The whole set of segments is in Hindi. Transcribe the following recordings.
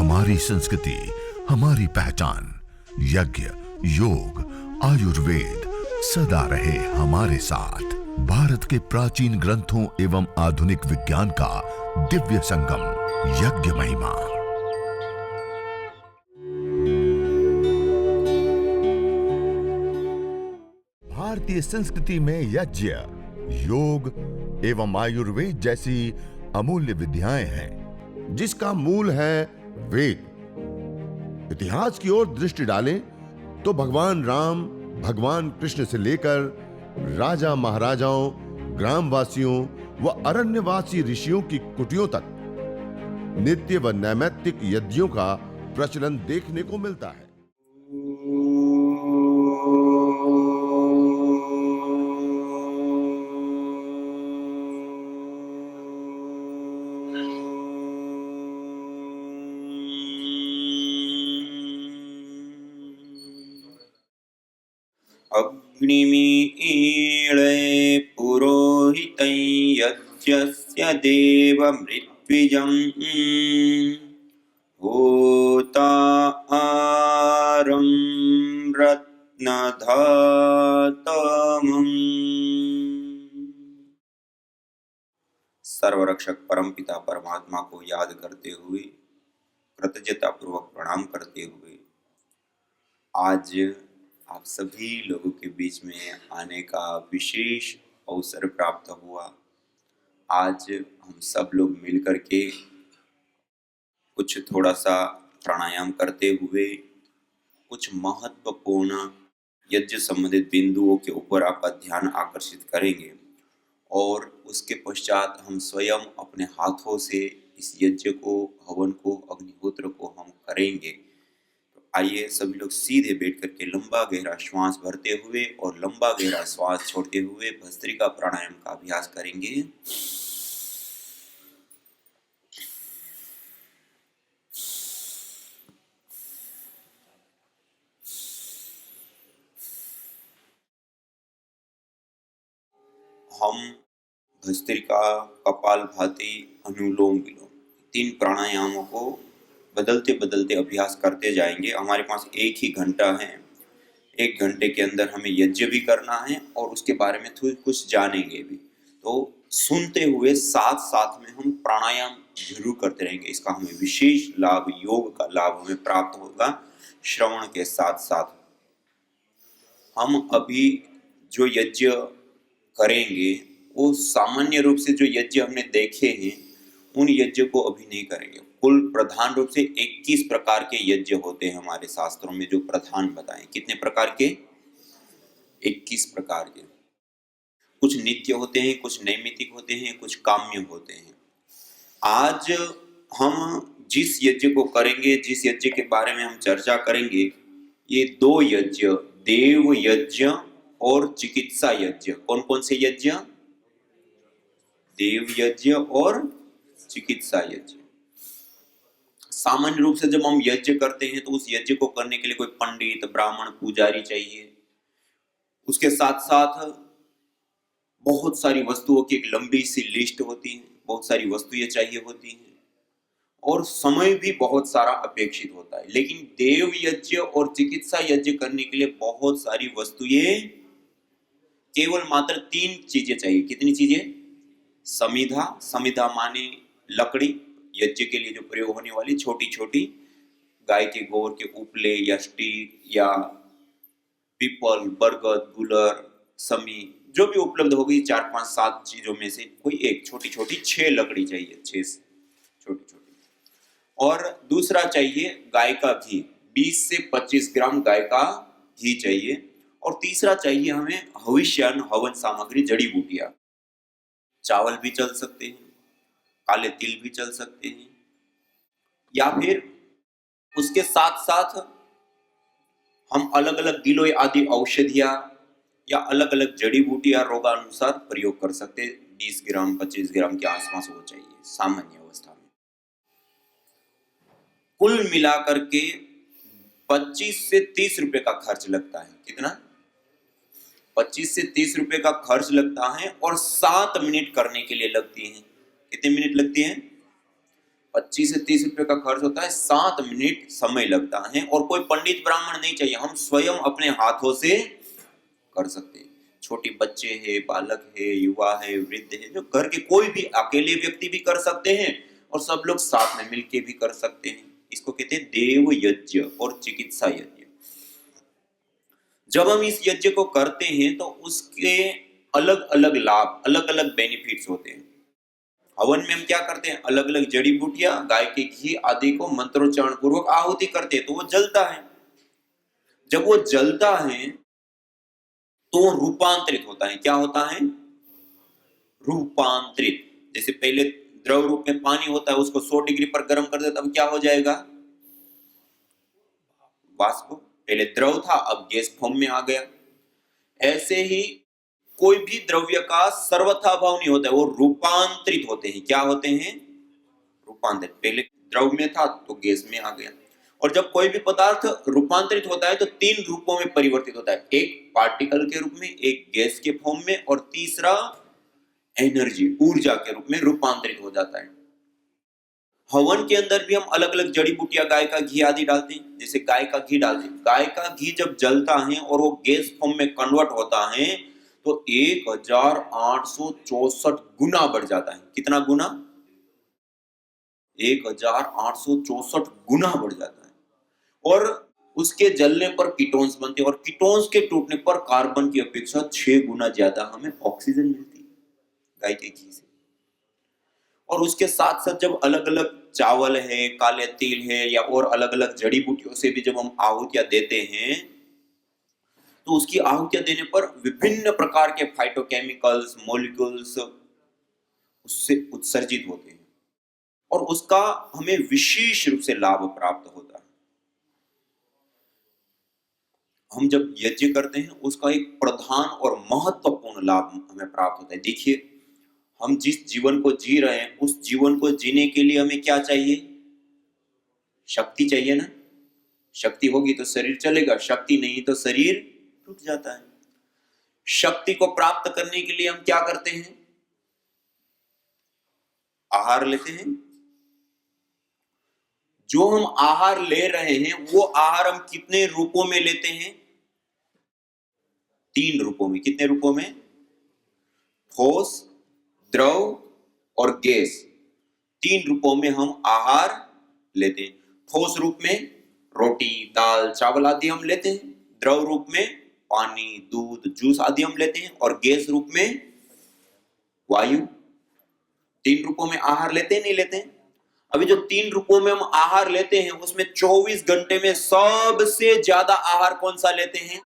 हमारी संस्कृति, हमारी पहचान। यज्ञ, योग, आयुर्वेद सदा रहे हमारे साथ। भारत के प्राचीन ग्रंथों एवं आधुनिक विज्ञान का दिव्य संगम, यज्ञ महिमा। भारतीय संस्कृति में यज्ञ, योग एवं आयुर्वेद जैसी अमूल्य विद्याएं हैं, जिसका मूल है वेद। इतिहास की ओर दृष्टि डालें तो भगवान राम, भगवान कृष्ण से लेकर राजा महाराजाओं, ग्रामवासियों व अरण्यवासी ऋषियों की कुटियों तक नित्य व नैमित्तिक यज्ञों का प्रचलन देखने को मिलता है। अग्निमीळे पुरोहितं यज्ञस्य देवमृत्विजम् होतारं रत्नधातमम्। सर्वरक्षक परमपिता परमात्मा को याद करते हुए, कृतज्ञता पूर्वक प्रणाम करते हुए आज आप सभी लोगों के बीच में आने का विशेष अवसर प्राप्त हुआ। आज हम सब लोग मिलकर के कुछ थोड़ा सा प्राणायाम करते हुए कुछ महत्वपूर्ण यज्ञ संबंधित बिंदुओं के ऊपर आपका ध्यान आकर्षित करेंगे और उसके पश्चात हम स्वयं अपने हाथों से इस यज्ञ को, हवन को, अग्निहोत्र को हम करेंगे। आइए सभी लोग सीधे बैठ करके लंबा गहरा श्वास भरते हुए और लंबा गहरा श्वास छोड़ते हुए भस्त्रिका प्राणायाम का अभ्यास करेंगे। हम भस्त्रिका, कपालभाति, अनुलोम विलोम 3 प्राणायामों को बदलते बदलते अभ्यास करते जाएंगे। हमारे पास एक ही घंटा है। 1 घंटे के अंदर हमें यज्ञ भी करना है और उसके बारे में कुछ जानेंगे भी। तो सुनते हुए साथ साथ में हम प्राणायाम जरूर करते रहेंगे। इसका हमें विशेष लाभ, योग का लाभ हमें प्राप्त होगा श्रवण के साथ साथ। हम अभी जो यज्ञ करेंगे वो सामान्य रूप से जो यज्ञ हमने देखे हैं उन यज्ञ को अभी नहीं करेंगे। कुल प्रधान रूप से 21 प्रकार के यज्ञ होते हैं हमारे शास्त्रों में, जो प्रधान बताएं। कितने प्रकार के? 21 प्रकार के। कुछ नित्य होते हैं, कुछ नैमित्तिक होते हैं, कुछ काम्य होते हैं। आज हम जिस यज्ञ को करेंगे, जिस यज्ञ के बारे में हम चर्चा करेंगे, ये 2 यज्ञ, देव यज्ञ और चिकित्सा यज्ञ। कौन कौन से यज्ञ? देव यज्ञ और चिकित्सा यज्ञ। सामान्य रूप से जब हम यज्ञ करते हैं तो उस यज्ञ को करने के लिए कोई पंडित, ब्राह्मण, पुजारी चाहिए। उसके साथ साथ बहुत सारी वस्तुओं की एक लंबी सी लिस्ट होती है, बहुत सारी वस्तुएं चाहिए होती हैं और समय भी बहुत सारा अपेक्षित होता है। लेकिन देव यज्ञ और चिकित्सा यज्ञ करने के लिए बहुत सारी वस्तुएं, केवल मात्र 3 चीजें चाहिए। कितनी चीजें? समिधा, समिधा माने लकड़ी, यज्ञ के लिए जो प्रयोग होने वाली छोटी छोटी गाय के गोबर के उपले या स्टिक या पीपल, बरगद, गुलर, समी, जो भी उपलब्ध होगी 4, 5, 7 चीजों में से कोई एक छोटी छोटी 6 लकड़ी चाहिए, 6 छोटी छोटी। और दूसरा चाहिए गाय का घी, 20 से 25 ग्राम गाय का घी चाहिए। और तीसरा चाहिए हमें हविष्यान, हवन सामग्री, जड़ी बूटियां। चावल भी चल सकते हैं, काले तिल भी चल सकते हैं, या फिर उसके साथ साथ हम अलग अलग गिलोय आदि औषधियां या अलग अलग जड़ी बूटियां रोगानुसार प्रयोग कर सकते हैं। 20 ग्राम 25 ग्राम के आसपास हो चाहिए सामान्य अवस्था में। कुल मिलाकर के 25 से 30 रुपए का खर्च लगता है। कितना? 25 से 30 रुपए का खर्च लगता है और 7 मिनट करने के लिए लगती हैं। कितने मिनट लगती हैं? 25 से 30 रुपए का खर्च होता है, 7 मिनट समय लगता है, और कोई पंडित ब्राह्मण नहीं चाहिए, हम स्वयं अपने हाथों से कर सकते हैं। छोटे बच्चे हैं, बालक है, युवा है, वृद्ध है, जो घर के कोई भी अकेले व्यक्ति भी कर सकते हैं और सब लोग साथ में मिलके भी कर सकते हैं। इसको कहते हैं देव यज्ञ और चिकित्सा यज्ञ। जब हम इस यज्ञ को करते हैं तो उसके अलग अलग लाभ, अलग अलग बेनिफिट्स होते हैं। हवन में हम क्या करते हैं, अलग अलग जड़ी बूटियां, गाय के घी आदि को मंत्रोच्चारण पूर्वक आहुति करते हैं तो वो जलता है। जब वो जलता है तो रूपांतरित होता है। क्या होता है? रूपांतरित। जैसे पहले द्रव रूप में पानी होता है, उसको 100 डिग्री पर गर्म कर दे तब क्या हो जाएगा? वाष्प। पहले द्रव था, अब गैस फॉर्म में आ गया। ऐसे ही कोई भी द्रव्य का सर्वथा भाव नहीं होता है, वो रूपांतरित होते हैं। क्या होते हैं? रूपांतरित। पहले द्रव में था तो गैस में आ गया। और जब कोई भी पदार्थ रूपांतरित होता है तो 3 रूपों में परिवर्तित होता है, एक पार्टिकल के रूप में, एक गैस के फॉर्म में, और तीसरा एनर्जी, ऊर्जा के रूप में रूपांतरित हो जाता है। हवन के अंदर भी हम अलग अलग जड़ी बूटियां, गाय का घी आदि डालते हैं। जैसे गाय का घी डालते हैं, गाय का घी जब जलता है और वो गैस फॉर्म में कन्वर्ट होता है तो 1864 गुना बढ़ जाता है। कितना गुना? 1864 गुना बढ़ जाता है। और उसके जलने पर कीटोन्स बनते हैं, और कीटोन्स के टूटने पर कार्बन की अपेक्षा 6 गुना ज्यादा हमें ऑक्सीजन मिलती है गाय के घी से। और उसके साथ साथ जब अलग अलग चावल है, काले तिल है, या और अलग अलग जड़ी बूटियों से भी जब हम आहुतियां देते हैं तो उसकी आहुतियां देने पर विभिन्न प्रकार के फाइटोकेमिकल्स, मॉलिक्यूल्स उससे उत्सर्जित होते हैं और उसका हमें विशेष रूप से लाभ प्राप्त होता है। हम जब यज्ञ करते हैं उसका एक प्रधान और महत्वपूर्ण लाभ हमें प्राप्त होता है। देखिए, हम जिस जीवन को जी रहे हैं उस जीवन को जीने के लिए हमें क्या चाहिए? शक्ति चाहिए ना। शक्ति होगी तो शरीर चलेगा, शक्ति नहीं तो शरीर टूट जाता है। शक्ति को प्राप्त करने के लिए हम क्या करते हैं? आहार लेते हैं। जो हम आहार ले रहे हैं वो आहार हम कितने रूपों में लेते हैं? 3 रूपों में। कितने रूपों में? ठोस, द्रव और गैस। 3 रूपों में हम आहार लेते हैं। ठोस रूप में रोटी, दाल, चावल आदि हम लेते हैं। द्रव रूप में पानी, दूध, जूस आदि हम लेते हैं। और गैस रूप में वायु। 3 रूपों में आहार लेते हैं, नहीं लेते हैं? अभी जो 3 रूपों में हम आहार लेते हैं उसमें 24 घंटे में सबसे ज्यादा आहार कौन सा लेते हैं?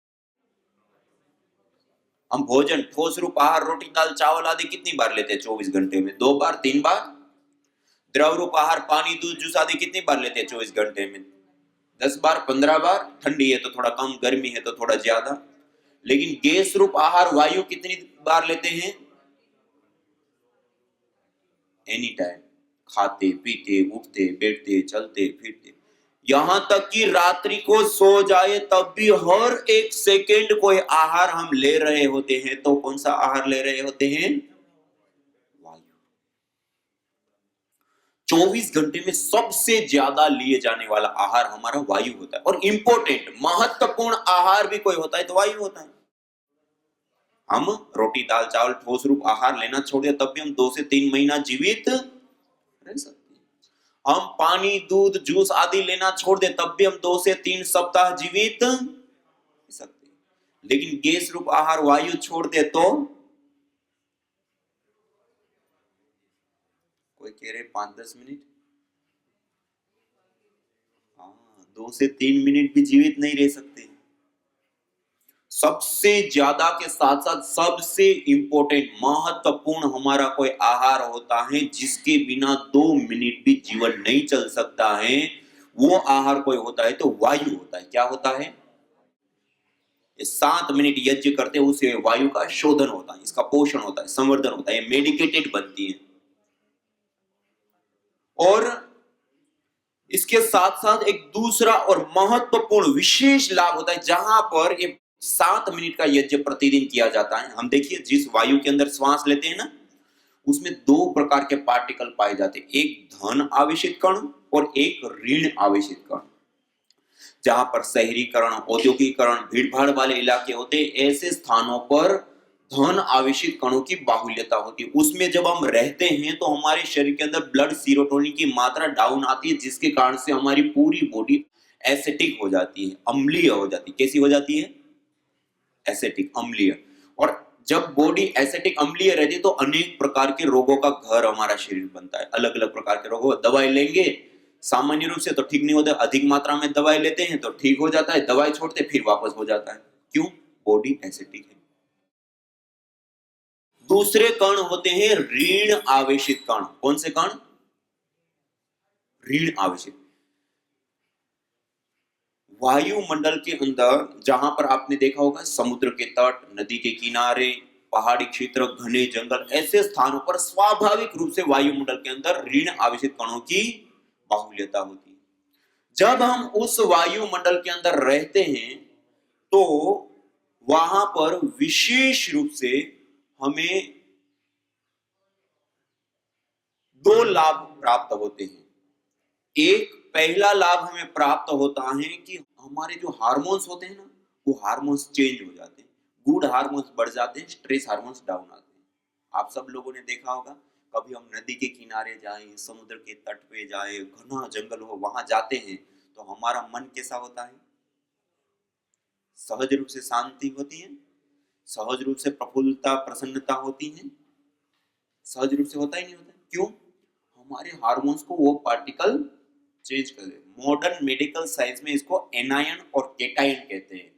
हम भोजन, ठोस रूप आहार, रोटी, दाल, चावल आदि कितनी बार लेते हैं 24 घंटे में? 2 बार, 3 बार। द्रव रूप आहार, पानी, दूध, जूस आदि कितनी बार लेते हैं 24 घंटे में? 10 बार, 15 बार। ठंडी है तो थोड़ा कम, गर्मी है तो थोड़ा ज्यादा। लेकिन गैस रूप आहार, वायु कितनी बार लेते हैं? Any time. खाते, पीते, उठते, बैठते, चलते, फिरते, यहां तक कि रात्रि को सो जाए तब भी हर 1 सेकेंड कोई आहार हम ले रहे होते हैं। तो कौन सा आहार ले रहे होते हैं? वायु। 24 घंटे में सबसे ज्यादा लिए जाने वाला आहार हमारा वायु होता है। और इंपॉर्टेंट, महत्वपूर्ण आहार भी कोई होता है तो वायु होता है। हम रोटी, दाल, चावल, ठोस रूप आहार लेना छोड़ दिया तब भी हम 2 से 3 महीना जीवित रह सकते हैं। हम पानी, दूध, जूस आदि लेना छोड़ दे तब भी हम 2 से 3 सप्ताह जीवित रह सकते हैं। लेकिन गैस रूप आहार, वायु छोड़ दे तो कोई कह रहे 5-10 मिनट, 2 से 3 मिनट भी जीवित नहीं रह सकते। सबसे ज्यादा के साथ साथ सबसे इंपॉर्टेंट, महत्वपूर्ण हमारा कोई आहार होता है जिसके बिना 2 मिनट भी जीवन नहीं चल सकता है, वो आहार कोई होता है तो वायु होता है। क्या होता है? 7 मिनट यज्ञ करते हैं उसे वायु का शोधन होता है, इसका पोषण होता है, संवर्धन होता है, मेडिकेटेड बनती है। और इसके साथ साथ एक दूसरा और महत्वपूर्ण विशेष लाभ होता है जहां पर ये 7 मिनट का यज्ञ प्रतिदिन किया जाता है। हम देखिए, जिस वायु के अंदर श्वास लेते हैं ना, उसमें दो प्रकार के पार्टिकल पाए जाते हैं, एक धन आवेशित कण और एक ऋण आवेशित कण। जहां पर शहरीकरण, औद्योगिकरण, भीड़भाड़ वाले इलाके होते हैं, ऐसे स्थानों पर धन आवेशित कणों की बाहुल्यता होती है। उसमें जब हम रहते हैं तो हमारे शरीर के अंदर ब्लड सीरोटोनिन की मात्रा डाउन आती है, जिसके कारण से हमारी पूरी बॉडी एसिडिक हो जाती है, अम्लीय हो जाती है। कैसी हो जाती है? एसिडिक, अम्लीय। और जब बॉडी एसिडिक अम्लीय रहती है तो अनेक प्रकार के रोगों का घर हमारा शरीर बनता है। अलग अलग प्रकार के रोगों, दवाई लेंगे सामान्य रूप से तो ठीक नहीं होता, अधिक मात्रा में दवाई लेते हैं तो ठीक हो जाता है, दवाई छोड़ते फिर वापस हो जाता है। क्यों? बॉडी एसिडिक है। दूसरे कण होते हैं ऋण आवेशित कण। कौन से कण? ऋण आवेशित। वायुमंडल के अंदर जहां पर आपने देखा होगा समुद्र के तट, नदी के किनारे, पहाड़ी क्षेत्र, घने जंगल, ऐसे स्थानों पर स्वाभाविक रूप से वायुमंडल के अंदर ऋण आवेशित कणों की बाहुल्यता होती है। जब हम उस वायुमंडल के अंदर रहते हैं तो वहां पर विशेष रूप से हमें दो लाभ प्राप्त होते हैं। एक पहला लाभ हमें प्राप्त होता है कि हमारे जो हार्मोन्स होते हैं ना, वो हार्मोन्स चेंज हो जाते हैं, गुड हार्मोन्स बढ़ जाते हैं, स्ट्रेस हार्मोन्स डाउन आते हैं। आप सब लोगों ने देखा होगा, कभी हम नदी के किनारे जाएं, समुद्र के तट पे जाएं, घना जंगल हो, वहां जाते हैं तो हमारा मन कैसा होता है? सहज रूप से शांति होती है, सहज रूप से प्रफुल्लता, प्रसन्नता होती है। सहज रूप से होता ही नहीं होता। क्यों? हमारे हार्मोन्स को वो पार्टिकल चेंज कर दे। मॉडर्न मेडिकल साइंस में इसको एनायन और केटायन कहते हैं,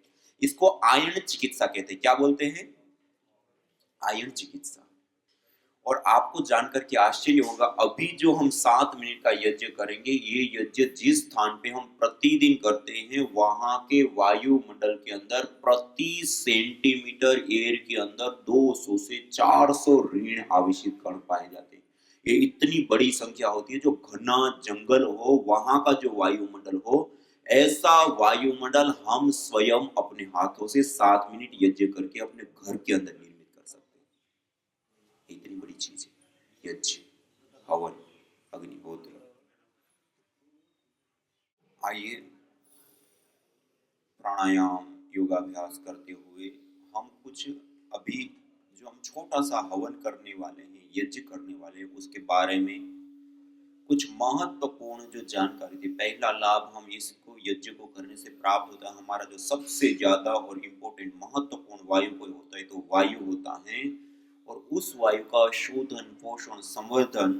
इसको आयन चिकित्सा कहते हैं। क्या बोलते हैं? आयन चिकित्सा। और आपको जानकर के आश्चर्य होगा, अभी जो हम 7 मिनट का यज्ञ करेंगे, ये यज्ञ जिस स्थान पे हम प्रतिदिन करते हैं, वहां के वायुमंडल के अंदर प्रति सेंटीमीटर एयर के अंदर 200 से 400 ऋण आवेशित कण पाए जाते हैं। ये इतनी बड़ी संख्या होती है। जो घना जंगल हो, वहां का जो वायुमंडल हो, ऐसा वायुमंडल हम स्वयं अपने हाथों से 7 मिनट यज्ञ करके अपने घर के अंदर निर्मित कर सकते हैं। इतनी बड़ी चीज है यज्ञ, हवन, अग्निहोत्र। आइए प्राणायाम, योगाभ्यास करते हुए हम कुछ अभी जो हम छोटा सा हवन करने वाले हैं, यज्ञ करने वाले हैं, उसके बारे में कुछ महत्वपूर्ण जो जानकारी थी। पहला लाभ हम इसको यज्ञ को करने से प्राप्त होता है, हमारा जो सबसे ज्यादा और इम्पोर्टेंट महत्वपूर्ण वायु कोई होता है तो वायु होता है। और उस वायु का शोधन, पोषण, संवर्धन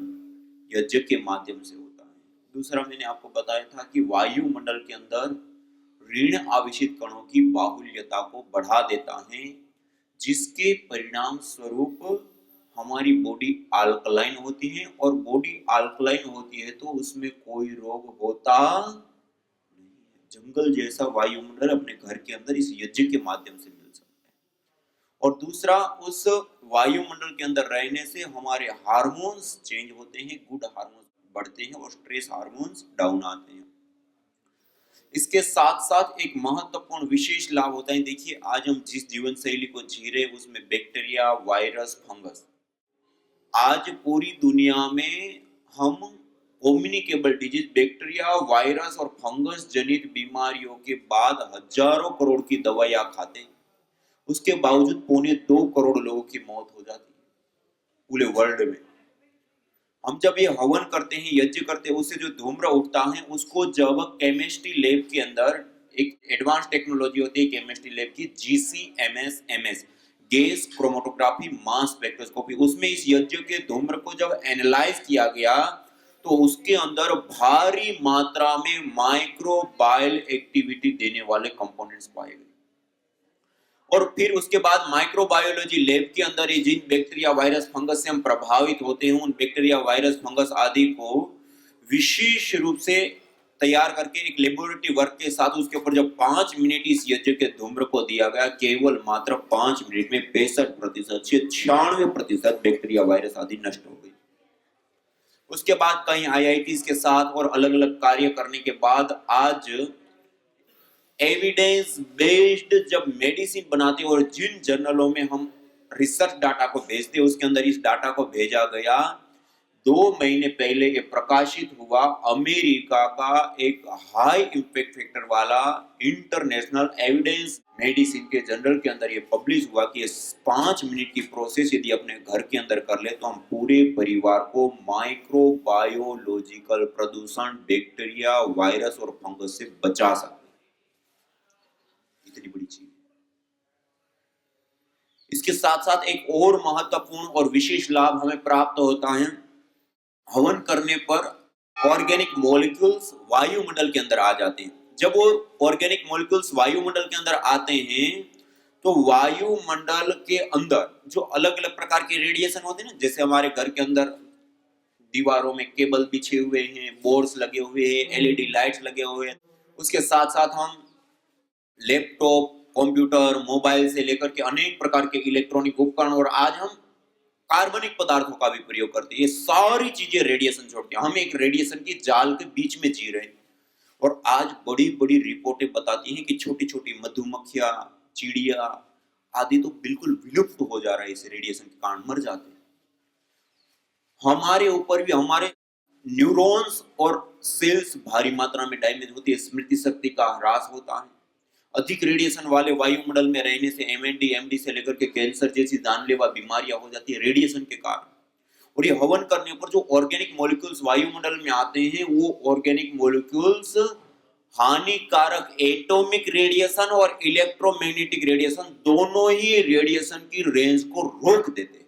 यज्ञ के माध्यम से होता है। दूसरा, मैंने आपको बताया था कि वायुमंडल के अंदर ऋण आवेशित कणों की बाहुल्यता को बढ़ा देता है, जिसके परिणाम स्वरूप हमारी बॉडी अल्कलाइन होती है। और बॉडी अल्कलाइन होती है तो उसमें कोई रोग होता नहीं। जंगल जैसा वायुमंडल अपने घर के अंदर इस यज्ञ के माध्यम से मिल सकता है। और दूसरा, उस वायुमंडल के अंदर रहने से हमारे हार्मोन्स चेंज होते हैं, गुड हार्मोन्स बढ़ते हैं और स्ट्रेस हार्मोन्स डाउन आते हैं। इसके साथ साथ एक महत्वपूर्ण विशेष लाभ होता है। देखिए, आज हम जिस जीवन शैली को जी रहे हैं उसमें बैक्टीरिया, वायरस, फंगस, आज पूरी दुनिया में हम कम्युनिकेबल डिजीज, बैक्टीरिया, वायरस और फंगस जनित बीमारियों के बाद हजारों करोड़ की दवाइयां खाते हैं, उसके बावजूद 2.25 करोड़ लोगों की मौत हो जाती है पूरे वर्ल्ड में। हम जब ये हवन करते हैं, यज्ञ करते हैं, उससे जो धूम्र उठता है उसको जब केमिस्ट्री लैब के अंदर, एक एडवांस टेक्नोलॉजी होती है केमिस्ट्री लैब की, GCMS, gas chromatography mass spectroscopy, उसमें इस यज्ञ के धूम्र को जब एनालाइज किया गया तो उसके अंदर भारी मात्रा में माइक्रोबायल एक्टिविटी देने वाले कंपोनेंट्स पाए गए। और फिर उसके बाद माइक्रोबायोलॉजी लैब के अंदर ये जिन बैक्टीरिया, वायरस, फंगस से हम प्रभावित होते हैं, उन बैक्टीरिया, वायरस, फंगस आदि को विशेष रूप से तैयार करके एक लेबोरेटरी वर्क के साथ उसके ऊपर जब 5 मिनट इस यज्ञ के धूम्र को दिया गया, केवल मात्र 5 मिनट में 65% से 96% बैक्टीरिया, वायरस आदि नष्ट हो गई। उसके बाद कई IITs के साथ और अलग अलग कार्य करने के बाद आज एविडेंस बेस्ड जब मेडिसिन बनाते हैं और जिन जर्नलों में हम रिसर्च डाटा को भेजते हैं, उसके अंदर इस डाटा को भेजा गया। 2 महीने पहले ये प्रकाशित हुआ, अमेरिका का एक हाई इम्पैक्ट फैक्टर वाला इंटरनेशनल एविडेंस मेडिसिन के जर्नल के अंदर ये पब्लिश हुआ कि 5 मिनट की प्रोसेस यदि अपने घर के अंदर कर ले तो हम पूरे परिवार को माइक्रोबायोलॉजिकल प्रदूषण, बैक्टीरिया, वायरस और फंगस से बचा सकते हैं। इतनी बड़ी चीज। इसके साथ साथ एक और महत्वपूर्ण और विशेष लाभ हमें प्राप्त होता है। हवन करने पर ऑर्गेनिक मॉलिक्यूल्स वायुमंडल के अंदर आ जाते हैं। जब वो ऑर्गेनिक मॉलिक्यूल्स वायुमंडल के अंदर आते हैं तो वायुमंडल के अंदर जो अलग अलग प्रकार के रेडिएशन होते हैं ना, जैसे हमारे घर के अंदर दीवारों में केबल बिछे हुए हैं, बोर्ड्स लगे हुए हैं, एलईडी लाइट्स लगे हुए हैं, उसके साथ साथ हम लैपटॉप, कंप्यूटर, मोबाइल से लेकर के अनेक प्रकार के इलेक्ट्रॉनिक उपकरण और आज हम कार्बनिक पदार्थों का भी प्रयोग करते हैं। ये सारी चीजें रेडिएशन छोड़ती हैं। हम एक रेडिएशन की जाल के बीच में जी रहे हैं और आज बड़ी बड़ी रिपोर्टें बताती हैं कि छोटी छोटी मधुमक्खियां, चिड़िया आदि तो बिल्कुल विलुप्त हो जा रहा है, इस रेडिएशन के कारण मर जाते हैं। हमारे ऊपर भी हमारे न्यूरॉन्स और सेल्स भारी मात्रा में डैमेज होती है, स्मृति शक्ति का ह्रास होता है। अधिक रेडिएशन वाले वायुमंडल में रहने से एमडी से लेकर के कैंसर जैसी जानलेवा बीमारियां हो जाती है रेडिएशन के कारण। और ये हवन करने पर जो ऑर्गेनिक मॉलिक्यूल्स वायुमंडल में आते हैं वो ऑर्गेनिक मॉलिक्यूल्स हानिकारक एटॉमिक रेडिएशन और इलेक्ट्रोमैग्नेटिक रेडिएशन दोनों ही रेडिएशन की रेंज को रोक देते हैं।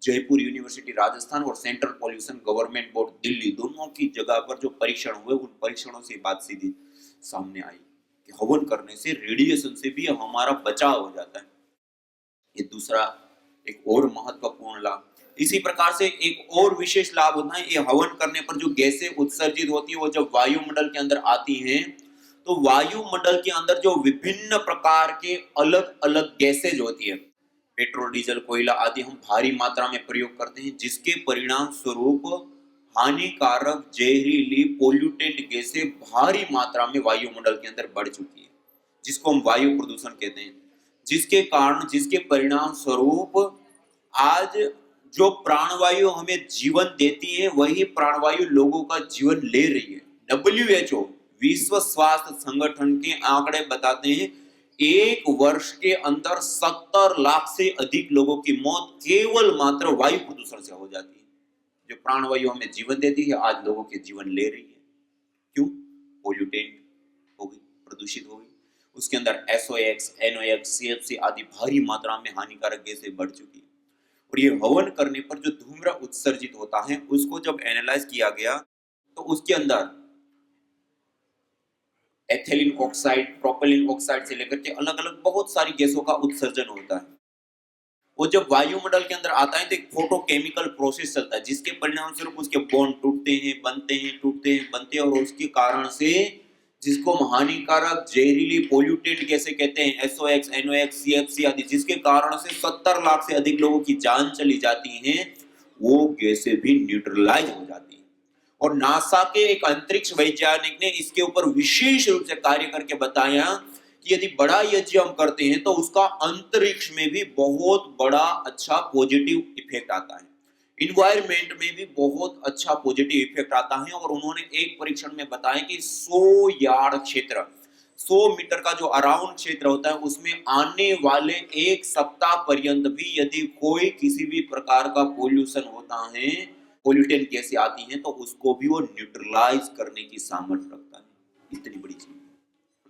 जयपुर यूनिवर्सिटी राजस्थान और central pollution government board Delhi दोनों की जगह पर जो परीक्षण हुए उन परीक्षणों से बात सीधी सामने आई कि हवन करने से रेडिएशन से भी हमारा बचाव हो जाता है। ये दूसरा एक और महत्वपूर्ण लाभ। इसी प्रकार से एक और विशेष लाभ होता है, ये हवन करने पर जो गैसें उत्सर्जित होती है वो जब वायुमंडल के अंदर आती हैं तो वायुमंडल के अंदर जो विभिन्न प्रकार के अलग अलग गैसेज होती है, पेट्रोल, डीजल, कोयला आदि हम भारी मात्रा में प्रयोग करते हैं, जिसके परिणाम स्वरूप हानिकारक जहरीली पोल्यूटेंट गैसें भारी मात्रा में वायुमंडल के अंदर बढ़ चुकी है, जिसको हम वायु प्रदूषण कहते हैं। जिसके कारण, जिसके परिणाम स्वरूप आज जो प्राणवायु हमें जीवन देती है वही प्राणवायु लोगों का जीवन ले रही है। WHO विश्व स्वास्थ्य संगठन के आंकड़े बताते हैं 1 वर्ष के अंदर 70 लाख से अधिक लोगों की मौत केवल मात्र वायु प्रदूषण से हो जाती है। जो प्राणवायु हमें जीवन देती है आज लोगों के जीवन ले रही है। क्यों? पोल्यूटेंट हो गई, प्रदूषित हो गई, उसके अंदर SOx, NOx, CFC आदि भारी मात्रा में हानिकारक गैसें बढ़ चुकी है। और ये हवन करने पर जो धूम्र उत्सर्जित होता है उसको जब एनालाइज किया गया तो उसके अंदर एथिलीन ऑक्साइड, प्रोपिलीन ऑक्साइड से लेकर के अलग अलग बहुत सारी गैसों का उत्सर्जन होता है। वो जब वायुमंडल के अंदर आता है तो एक फोटोकेमिकल प्रोसेस चलता है, जिसके परिणाम स्वरूप उसके बॉन्ड टूटते हैं, बनते हैं, टूटते हैं, बनते हैं, और उसके कारण से जिसको हम हानिकारक जहरीली पोल्यूटेंट गैसें कहते हैं, SOx, NOx, CFC आदि, जिसके कारण से 70 लाख से अधिक लोगों की जान चली जाती है, वो गैसें भी न्यूट्रलाइज हो जाती है। और नासा के एक अंतरिक्ष वैज्ञानिक ने इसके ऊपर विशेष रूप से कार्य करके बताया कि यदि बड़ा यज्ञ हम करते हैं तो उसका अंतरिक्ष में भी बहुत बड़ा अच्छा पॉजिटिव इफेक्ट आता है, इन्वायरमेंट में भी बहुत अच्छा पॉजिटिव इफेक्ट आता है। और उन्होंने एक परीक्षण में बताया कि 100 यार्ड क्षेत्र, 100 मीटर का जो अराउंड क्षेत्र होता है, उसमें आने वाले 1 सप्ताह पर्यंत भी यदि कोई किसी भी प्रकार का पोल्यूशन होता है, पोल्यूटेंट गैसें आती हैं, तो उसको भी वो न्यूट्रलाइज करने की सामर्थ्य रखता है। इतनी बड़ी चीज,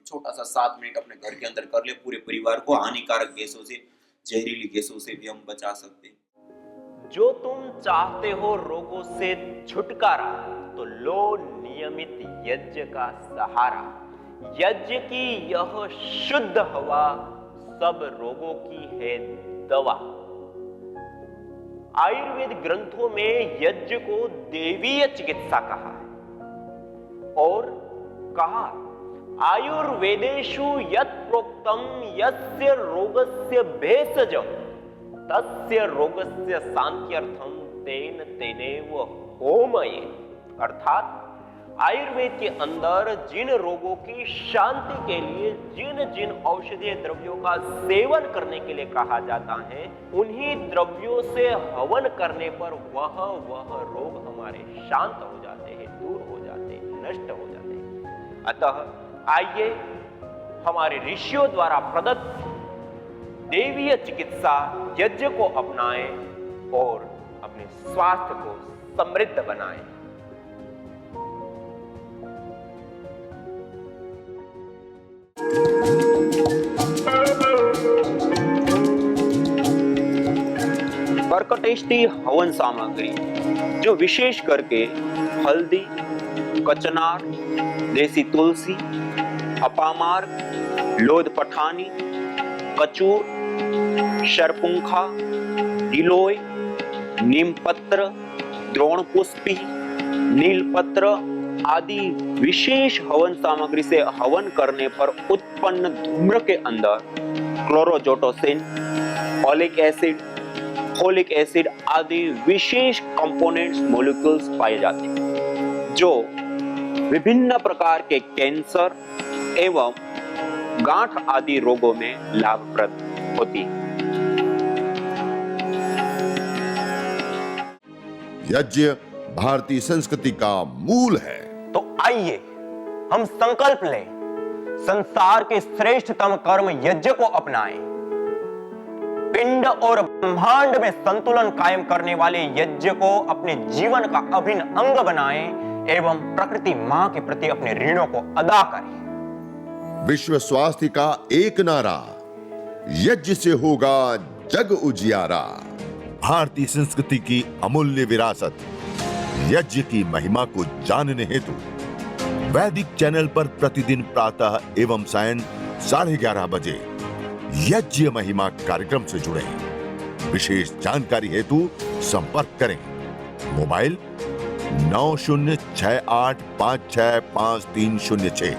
छोटा सा 7 मिनट अपने घर के अंदर कर ले, पूरे परिवार को हानिकारक गैसों से, जहरीली गैसों से भी हम बचा सकते हैं। जो तुम चाहते हो रोगों से छुटकारा, तो लो नियमित यज्ञ का सहारा। यज्ञ की यह शुद्ध हवा सब रोगों की है दवा। आयुर्वेद ग्रंथों में यज्ञ को देवीय चिकित्सा कहा है और कहा आयुर्वेदेषु यत् प्रोक्तम यस्य रोगस्य भेषजम् तस्य रोगस्य शांत्यर्थम तेन तेनेव होमये। अर्थात आयुर्वेद के अंदर जिन रोगों की शांति के लिए जिन जिन औषधीय द्रव्यों का सेवन करने के लिए कहा जाता है, उन्हीं द्रव्यों से हवन करने पर वह रोग हमारे शांत हो जाते हैं, दूर हो जाते हैं, नष्ट हो जाते हैं। अतः आइए हमारे ऋषियों द्वारा प्रदत्त देवीय चिकित्सा यज्ञ को अपनाएं और अपने स्वास्थ्य को समृद्ध बनाएं। कर्कटेष्टि हवन सामग्री जो विशेष करके हल्दी, कचनार, देसी तुलसी, अपामार्क, लोध पठानी, कचूर, शरपुंखा, गिलोय, नीमपत्र, द्रोणपुष्पी, नीलपत्र आदि विशेष हवन सामग्री से हवन करने पर उत्पन्न धूम्र के अंदर क्लोरोजोटोसिन, ओलिक एसिड, फोलिक एसिड आदि विशेष कंपोनेंट्स मॉलिक्यूल्स पाए जाते हैं जो विभिन्न प्रकार के कैंसर एवं गांठ आदि रोगों में लाभप्रद होती है। यज्ञ भारतीय संस्कृति का मूल है। तो आइए हम संकल्प लें, संसार के श्रेष्ठतम कर्म यज्ञ को अपनाएं, पिंड और ब्रह्मांड में संतुलन कायम करने वाले यज्ञ को अपने जीवन का अभिन्न अंग बनाएं एवं प्रकृति मां के प्रति अपने ऋणों को अदा करें। विश्व स्वास्थ्य का एक नारा, यज्ञ से होगा जग उजियारा। भारतीय संस्कृति की अमूल्य विरासत यज्ञ की महिमा को जानने हेतु वैदिक चैनल पर प्रतिदिन प्रातः एवं सायं 11:30 बजे यज्ञ महिमा कार्यक्रम से जुड़े। विशेष जानकारी हेतु संपर्क करें। मोबाइल 9068565306।